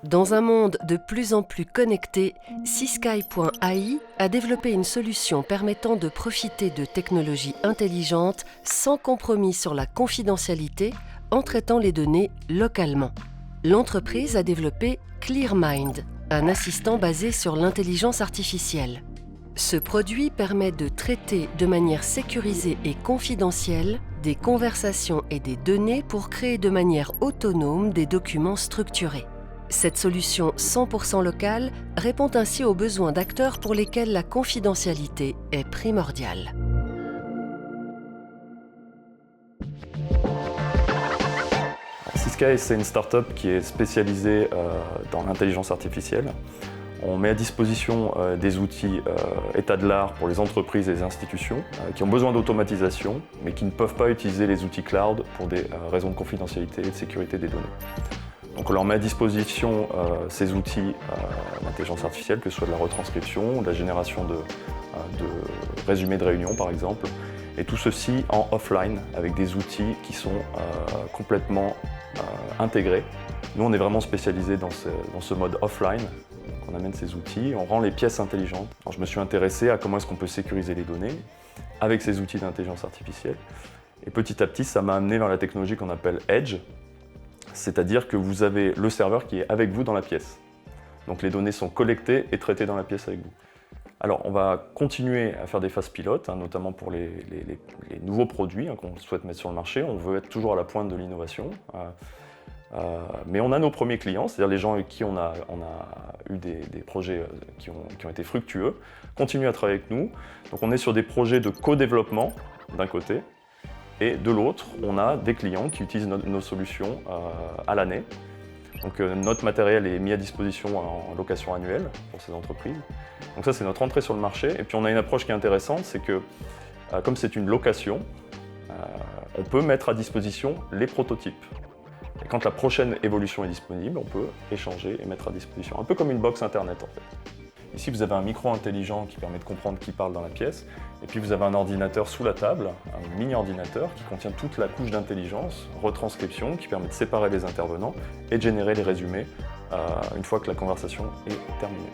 Dans un monde de plus en plus connecté, Seasky.ai a développé une solution permettant de profiter de technologies intelligentes sans compromis sur la confidentialité en traitant les données localement. L'entreprise a développé ClearMind, un assistant basé sur l'intelligence artificielle. Ce produit permet de traiter de manière sécurisée et confidentielle des conversations et des données pour créer de manière autonome des documents structurés. Cette solution 100% locale répond ainsi aux besoins d'acteurs pour lesquels la confidentialité est primordiale. Seasky, c'est une start-up qui est spécialisée dans l'intelligence artificielle. On met à disposition des outils état de l'art pour les entreprises et les institutions qui ont besoin d'automatisation, mais qui ne peuvent pas utiliser les outils cloud pour des raisons de confidentialité et de sécurité des données. Donc on leur met à disposition ces outils d'intelligence artificielle, que ce soit de la retranscription, de la génération de résumés de réunions par exemple, et tout ceci en offline avec des outils qui sont complètement intégrés. Nous on est vraiment spécialisés dans ce mode offline. Donc on amène ces outils, on rend les pièces intelligentes. Alors je me suis intéressé à comment est-ce qu'on peut sécuriser les données avec ces outils d'intelligence artificielle. Et petit à petit, ça m'a amené vers la technologie qu'on appelle Edge, c'est-à-dire que vous avez le serveur qui est avec vous dans la pièce. Donc les données sont collectées et traitées dans la pièce avec vous. Alors on va continuer à faire des phases pilotes, notamment pour les nouveaux produits qu'on souhaite mettre sur le marché. On veut être toujours à la pointe de l'innovation. Mais on a nos premiers clients, c'est-à-dire les gens avec qui on a eu des projets qui ont été fructueux, continuent à travailler avec nous. Donc on est sur des projets de co-développement d'un côté, et de l'autre, on a des clients qui utilisent nos solutions à l'année. Donc notre matériel est mis à disposition en location annuelle pour ces entreprises. Donc ça, c'est notre entrée sur le marché. Et puis on a une approche qui est intéressante, c'est que comme c'est une location, on peut mettre à disposition les prototypes. Et quand la prochaine évolution est disponible, on peut échanger et mettre à disposition. Un peu comme une box internet en fait. Ici, vous avez un micro intelligent qui permet de comprendre qui parle dans la pièce. Et puis vous avez un ordinateur sous la table, un mini-ordinateur qui contient toute la couche d'intelligence, retranscription, qui permet de séparer les intervenants et de générer les résumés une fois que la conversation est terminée.